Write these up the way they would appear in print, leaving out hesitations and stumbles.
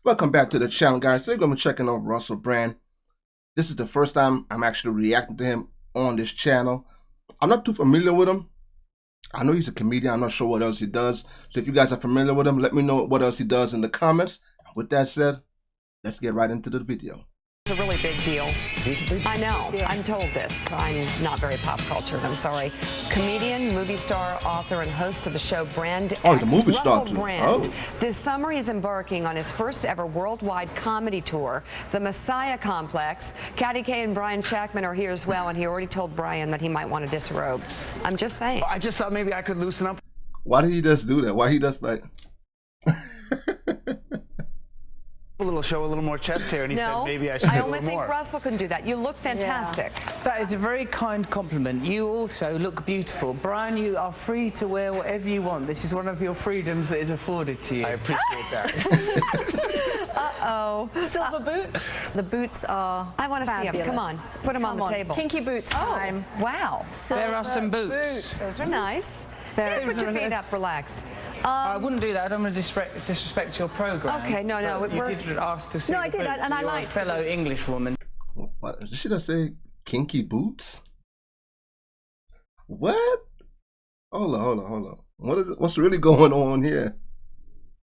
Welcome back to the channel, guys. Today I'm going to be checking out Russell Brand. This is the first time I'm actually reacting to him on this channel. I'm not too familiar with him. I know he's a comedian. I'm not sure what else he does. So if you guys are familiar with him, let me know what else he does in the comments. With that said, let's get right into the video. It's a really big deal. I know. I'm told this. I'm not very pop cultured. I'm sorry. Comedian, movie star, author, and host of the show Brand X, the movie star Russell too. Brand. Oh. This summer, he's embarking on his first ever worldwide comedy tour, The Messiah Complex. Katty Kay and Brian Shackman are here as well, and he already told Brian that he might want to disrobe. I'm just saying. I just thought maybe I could loosen up. Why did he just do that? Why he just like... Show a little more chest hair, and he said maybe I should I a only little think more. Russell can do that. You look fantastic. That is a very kind compliment. You also look beautiful. Brian, you are free to wear whatever you want. This is one of your freedoms that is afforded to you. I appreciate that. Uh-oh. Silver boots. The boots are I want to see them. Come on. Put them on the table. Kinky boots time. Wow. There are some boots. Those are nice. Put your feet up, relax. I wouldn't do that. I don't want to disrespect your program. Okay, no. You did ask to see No, I did, boots, and I you're liked a fellow English woman. What? Did she just say kinky boots? What? Hold on. What is it? What's really going on here?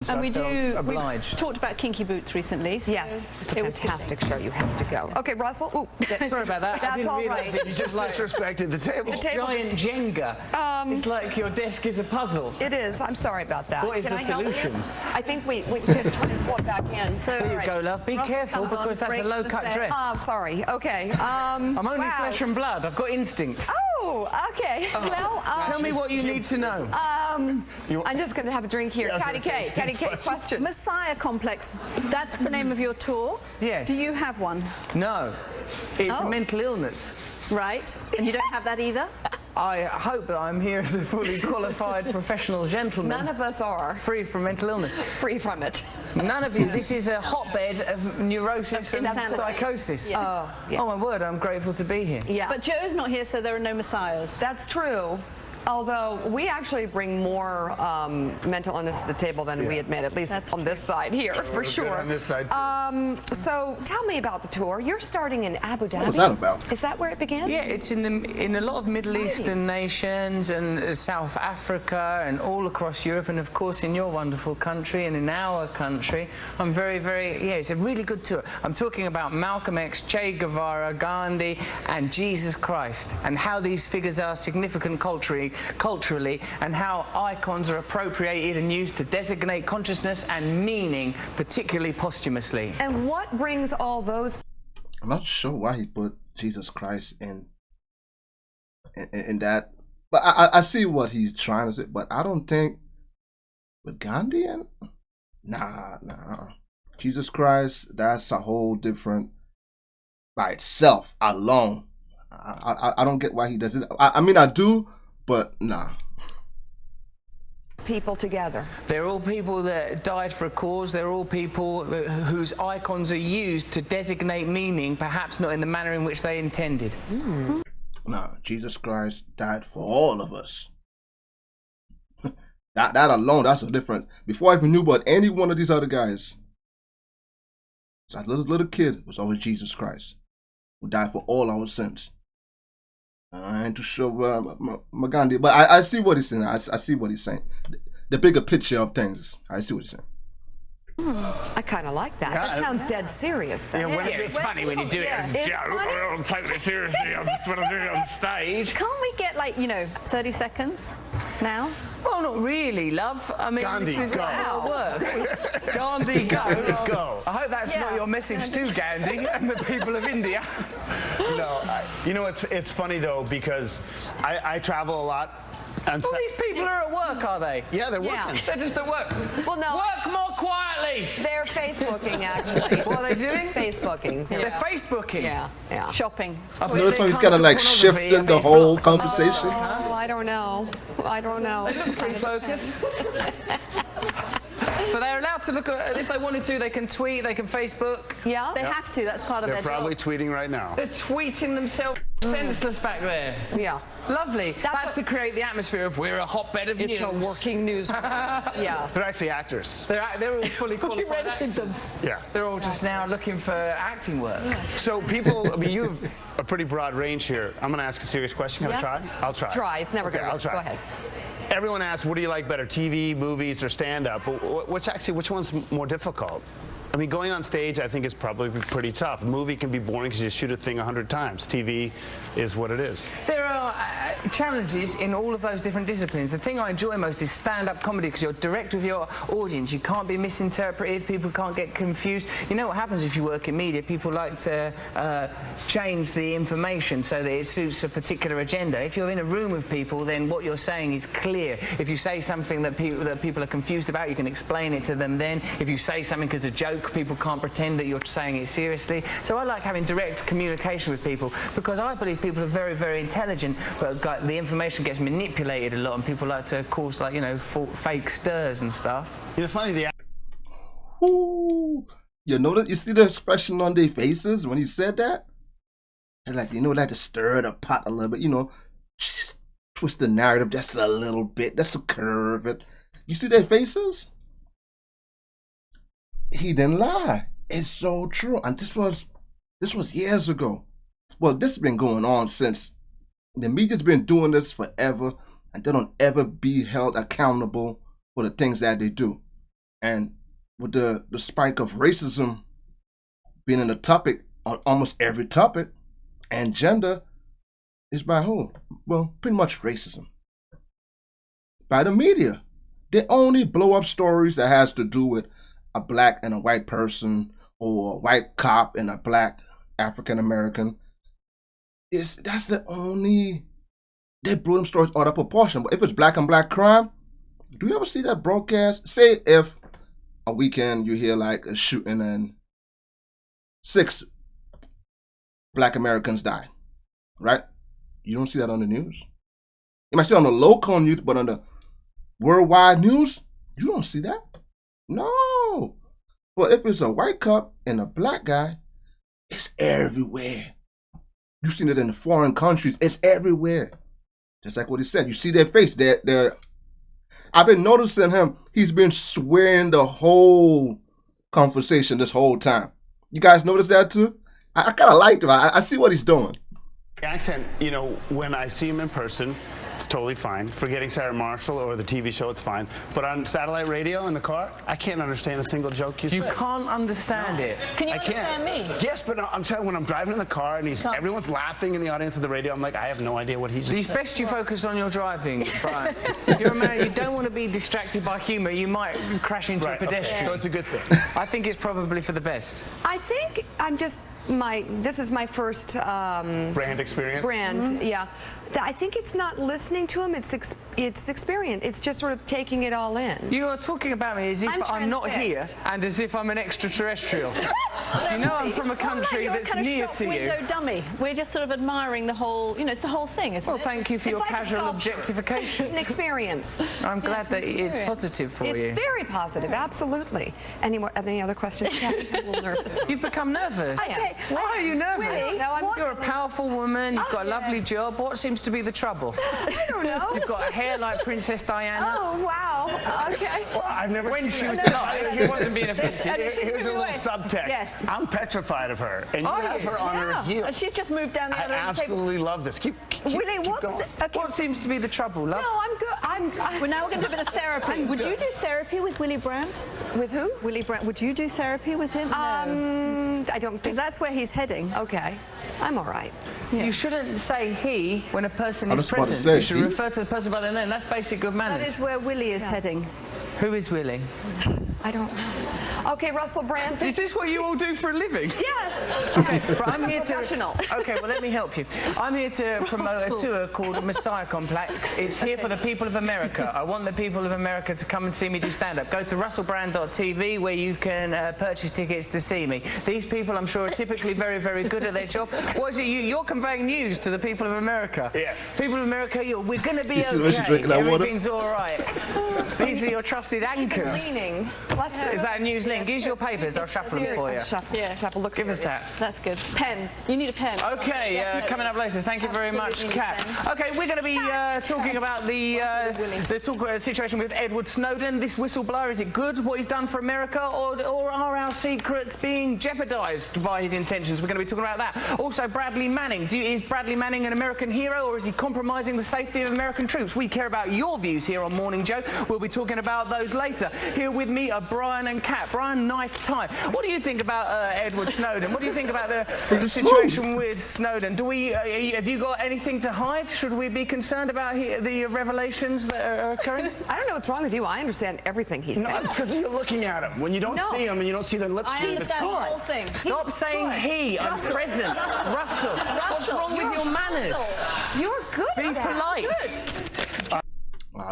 So And I felt obliged. we've talked about kinky boots recently. So Yes, it's a fantastic show. You have to go. Okay, Russell. Ooh, Sorry about that. I That's didn't all realise right. it was just like Disrespected the table. giant Jenga. It's like your desk is a puzzle. It is. I'm sorry about that. What is Can the I help you? solution? I think we could try and pull it back in. So, There you go, love. Be Russell careful comes on, because that's a breaks the low-cut stairs. dress. Oh, sorry. Okay. I'm only wow. flesh and blood. I've got instincts. Oh, okay. Well, Tell me what you need to know. I'm just going to have a drink here. Yeah, I Katty was gonna Kay. say, Katty Kay, question. Messiah Complex. That's the name of your tour. Yes. Do you have one? No. It's Oh. a mental illness. Right. And you don't have that either. I hope that I'm here as a fully qualified professional gentleman. None of us are Free from mental illness. free from it. None of you. This is a hotbed of neurosis and Insanity. psychosis. Yes. Oh, yeah. Oh my word, I'm grateful to be here. Yeah. But Joe's not here, so there are no messiahs. That's true. Although we actually bring more mental illness to the table than we admit, at least That's on this side here, for sure. On this side. So tell me about the tour. You're starting in Abu Dhabi. What was that about? Is that where it began? Yeah, it's in a lot of Middle Eastern nations and South Africa and all across Europe and of course in your wonderful country and in our country. I'm it's a really good tour. I'm talking about Malcolm X, Che Guevara, Gandhi and Jesus Christ and how these figures are significant culturally and how icons are appropriated and used to designate consciousness and meaning, particularly posthumously. And what brings all those? I'm not sure why he put Jesus Christ in that, but I see what he's trying to say. But I don't think with Gandhi and nah. Jesus Christ, that's a whole different by itself alone. I don't get why he does it. I mean I do, but nah. People together. They're all people that died for a cause. They're all people whose icons are used to designate meaning, perhaps not in the manner in which they intended. Nah, Jesus Christ died for all of us. that alone, that's a different. Before I even knew about any one of these other guys, so that little kid it was always Jesus Christ, who died for all our sins. I ain't too sure my Gandhi, but I see what he's saying. I see what he's saying. The bigger picture of things. I see what he's saying. I kind of like that. That sounds dead serious, though. Yeah, it's funny when you do it as a joke. I don't take it seriously. I'm just when I do it on stage. Can't we get 30 seconds now? Well, not really, love. I mean, Gandhi, this is go. our work. Gandhi, go. Go. I hope that's not your message to Gandhi and the people of India. No, you know it's funny though because I travel a lot. And All these people are at work, are they? yeah, they're Yeah. working. They're just at work. Well, no. Work more quietly. They're Facebooking, actually. What are they doing? Facebooking. They're Facebooking. Yeah. Shopping. Notice how he's kind of like shifting the whole conversation. Oh, I don't know. They look pretty focused. But they're allowed to look at, if they wanted to, they can tweet, they can Facebook. Yeah? They have to. That's part of They're their probably job. tweeting right now. They're tweeting themselves senseless back there. Yeah. Lovely. That's to create the atmosphere of we're a hotbed of news. It's a working news. Yeah. They're actually actors. They're all fully qualified rented them. actors. Yeah. They're all just now looking for acting work. So people, I mean, you have a pretty broad range here. I'm going to ask a serious question. Can I try? I'll try. Try. It's never Okay, going to I'll try. Go ahead. Everyone asks, what do you like better, TV, movies, or stand-up? But which one's more difficult? I mean, going on stage, I think, is probably pretty tough. A movie can be boring because you shoot a thing 100 times. TV is what it is. There are challenges in all of those different disciplines. The thing I enjoy most is stand-up comedy because you're direct with your audience. You can't be misinterpreted. People can't get confused. You know what happens if you work in media? People like to change the information so that it suits a particular agenda. If you're in a room with people, then what you're saying is clear. If you say something that people are confused about, you can explain it to them then. If you say something as a joke, people can't pretend that you're saying it seriously. So I like having direct communication with people because I believe people are very, very intelligent, but the information gets manipulated a lot and people like to cause, like, you know, fake stirs and stuff. You know, funny, Ooh. You notice, you see the expression on their faces when he said that? They're like, you know, like to stir the pot a little bit, you know, twist the narrative just a little bit, just to curve it. You see their faces? He didn't lie. It's so true. And this was years ago. Well, this has been going on since. The media's been doing this forever, and they don't ever be held accountable for the things that they do. And with the spike of racism being in the topic on almost every topic, and gender is by who? Well, pretty much racism. By the media. They only blow up stories that has to do with a black and a white person, or a white cop and a black African American. That's the only, they blow them stories out of proportion. But if it's black and black crime, do you ever see that broadcast? Say if a weekend you hear like a shooting and 6 black Americans die, right? You don't see that on the news. You might see it on the local news, but on the worldwide news, you don't see that. No. But if it's a white cop and a black guy, it's everywhere. You've seen it in the foreign countries. It's everywhere. Just like what he said. You see their face. I've been noticing him. He's been swearing the whole conversation this whole time. You guys notice that too? I kind of liked him. I see what he's doing. Accent, you know, when I see him in person, it's totally fine. Forgetting Sarah Marshall or the TV show, it's fine. But on satellite radio in the car, I can't understand a single joke you say. You can't understand it. Can you I understand can't. me? Yes, but I'm telling you, when I'm driving in the car and everyone's laughing in the audience of the radio, I'm like, I have no idea what he's It's saying. best you focus on your driving, Brian. If you're a man, you don't want to be distracted by humour. You might crash into a pedestrian. Okay. So it's a good thing. I think it's probably for the best. I think I'm just this is my first Brand experience? yeah. I think it's not listening to him, it's experience. It's just sort of taking it all in. You are talking about me as if I'm not here and as if I'm an extraterrestrial. You know, I'm from a country You're that's a kind of near shop to you. window dummy. We're just sort of admiring the whole, you know, it's the whole thing, isn't Well, it? thank you for your It's like a casual sculpture. objectification. It's an experience. I'm glad that it is experience. positive for It's you. very positive, absolutely. Any other questions? Yeah, I'm a little nervous. You've become nervous. I am. Why are you nervous? Willie, no, You're a powerful woman. You've got a lovely job. What seems to be the trouble? I don't know. You've got a hair like Princess Diana. Oh, wow. Okay. Well, I've never When seen she that. was alive, he wasn't being offensive. Here's a little subtext. Yes. I'm petrified of her, and you Are have you? her on her Yeah. heels. And she's just moved down the I other end of the table. absolutely love this. Keep Willie, what's going. okay. What seems to be the trouble, love? No, I'm good. Well, now we're going to do a bit of therapy. Would you do therapy with Willie Brandt? With who? Willie Brandt. Would you do therapy with him? No. I don't Because think. that's where he's heading. Okay. I'm all right. You shouldn't say he when a person I is was about to present. say You should he. refer to the person by their name. That's basic good That manners. is where Willie is heading. Who is Willie? I don't know. Okay, Russell Brand. Is this what you all do for a living? Yes. Okay, but I'm here Professional. to. Okay, well let me help you. I'm here to promote a tour called Messiah Complex. It's here for the people of America. I want the people of America to come and see me do stand-up. Go to russellbrand.tv where you can purchase tickets to see me. These people, I'm sure, are typically very, very good at their job. What is it? You're conveying news to the people of America. Yes. People of America, we're going to be You see when she's okay. drinking that water? Everything's all right. These are your trusted busted ankers. Leaning. Let's Is that a news link? Here's your papers. I'll shuffle them for you. Shuffle. Look. Give us that. That's good. Pen. You need a pen. Okay, coming up later. Thank you very much, Absolutely Kat. Okay, we're going to be talking about the situation with Edward Snowden. This whistleblower, is it good what he's done for America, or are our secrets being jeopardised by his intentions? We're going to be talking about that. Also, Bradley Manning. Is Bradley Manning an American hero, or is he compromising the safety of American troops? We care about your views here on Morning Joe. We'll be talking about those later. Here with me are Brian and Kat. Brian, nice tie. What do you think about Edward Snowden? What do you think about the situation with Snowden? Have you got anything to hide? Should we be concerned about the revelations that are occurring? I don't know what's wrong with you. I understand everything he's saying. No, it's because you're looking at him. When you don't see him and you don't see the lips I move, understand the whole thing. Stop saying he. I'm present. Russell. What's wrong with your manners? You're good. Be polite.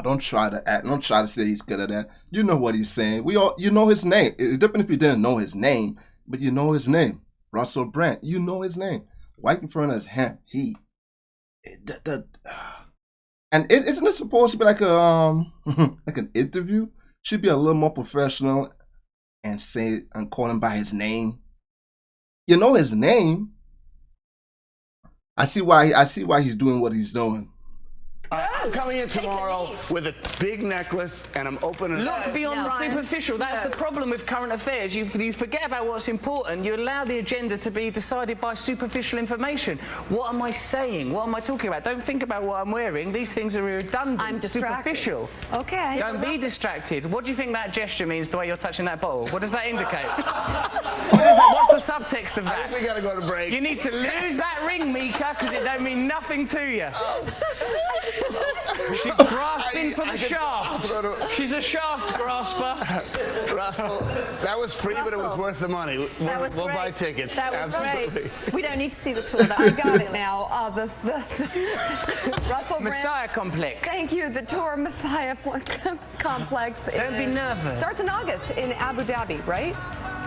Don't try to act. Don't try to say he's good at that. You know what he's saying. You know his name. It's different if you didn't know his name, but you know his name. Russell Brand. You know his name. Why in front of him? He. And isn't it supposed to be like a like an interview? Should be a little more professional and call him by his name. You know his name. I see why he's doing what he's doing. I'm coming in tomorrow with a big necklace and I'm opening it. Look beyond the superficial. That's the problem with current affairs. You forget about what's important. You allow the agenda to be decided by superficial information. What am I saying? What am I talking about? Don't think about what I'm wearing. These things are redundant. I'm distracted. Superficial. Okay. Don't be distracted. What do you think that gesture means, the way you're touching that bottle? What does that indicate? What's the subtext of that? I think we gotta go to break. You need to lose that ring, Mika, because it don't mean nothing to you. She's grasping for the shaft. She's a shaft grasper. Russell, that was free, but it was worth the money. We'll buy tickets. That was Absolutely. great. We don't need to see the tour. I got it now. Russell Messiah Brand. complex. Thank you. The tour Messiah complex. Don't be nervous. Starts in August in Abu Dhabi, right?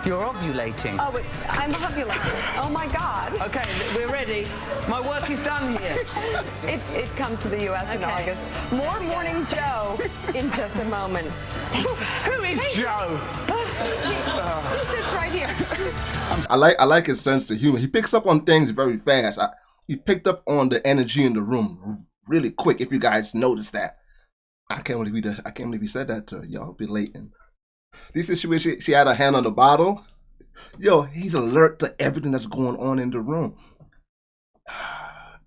You're ovulating. Oh, wait, I'm ovulating. Oh my God. Okay, we're ready. My work is done here. It comes to the U.S. in August. More Morning Joe in just a moment. Who is Joe? He sits right here. I like his sense of humor. He picks up on things very fast. He picked up on the energy in the room really quick. If you guys noticed that, I can't believe he said that to her. Y'all be late. This situation, she had her hand on the bottle. Yo, he's alert to everything that's going on in the room.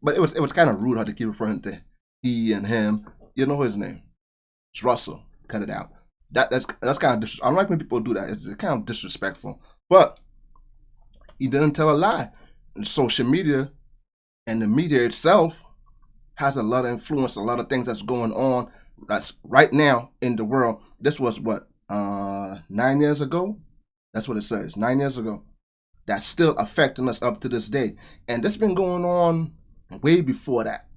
But it was kind of rude how to keep referring to he and him. You know his name. It's Russell. Cut it out. That's kind of I don't like when people do that. It's kind of disrespectful. But he didn't tell a lie. And social media and the media itself has a lot of influence, a lot of things that's going on. That's right now in the world. This was what? 9 years ago. That's what it says. 9 years ago. That's still affecting us up to this day. And this has been going on way before that.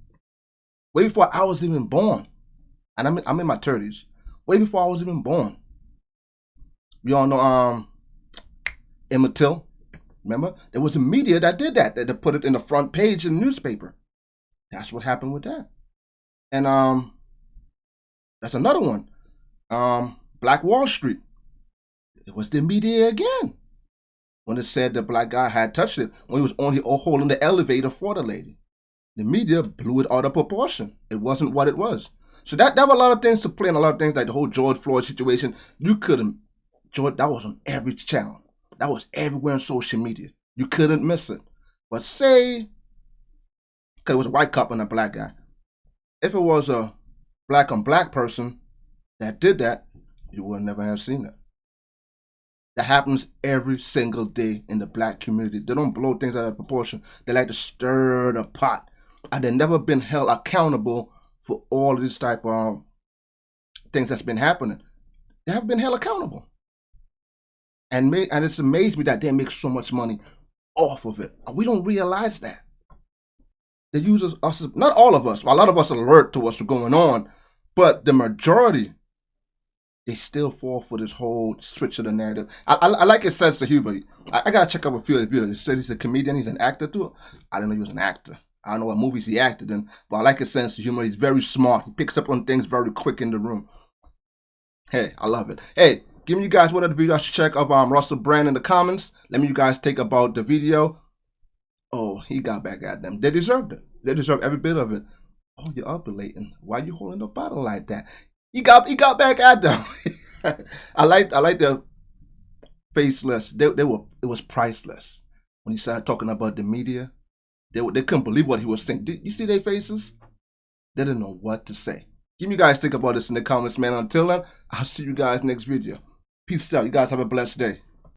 Way before I was even born. And I'm in my 30s. Way before I was even born. We all know Emmett Till. Remember? There was a media that did that. That put it in the front page in the newspaper. That's what happened with that. And that's another one. Black Wall Street. It was the media again. When it said the black guy had touched it, when he was only holding the elevator for the lady. The media blew it out of proportion. It wasn't what it was. So that were a lot of things to play, and a lot of things like the whole George Floyd situation. You couldn't, George, that was on every channel. That was everywhere on social media. You couldn't miss it. But say, because it was a white couple and a black guy. If it was a black on black person that did that, you would never have seen it. That happens every single day in the black community. They don't blow things out of proportion. They like to stir the pot. And they've never been held accountable for all of this type of things that's been happening. They haven't been held accountable. And it's amazed me that they make so much money off of it. And we don't realize that. They use us, not all of us, a lot of us are alert to what's going on, but the majority, they still fall for this whole switch of the narrative. I like his sense of humor. I gotta check up a few of his videos. He said he's a comedian, he's an actor too. I didn't know he was an actor. I don't know what movies he acted in, but I like his sense of humor. He's very smart. He picks up on things very quick in the room. Hey, I love it. Hey, give me you guys what other video I should check of Russell Brand in the comments. Let me you guys think about the video. Oh, he got back at them. They deserved it. They deserve every bit of it. Oh, you're up, Leighton. Why you holding the bottle like that? He got back at them. I like the faceless. It was priceless. When he started talking about the media, they couldn't believe what he was saying. Did you see their faces? They didn't know what to say. Give me you guys think about this in the comments, man. Until then, I'll see you guys next video. Peace out. You guys have a blessed day.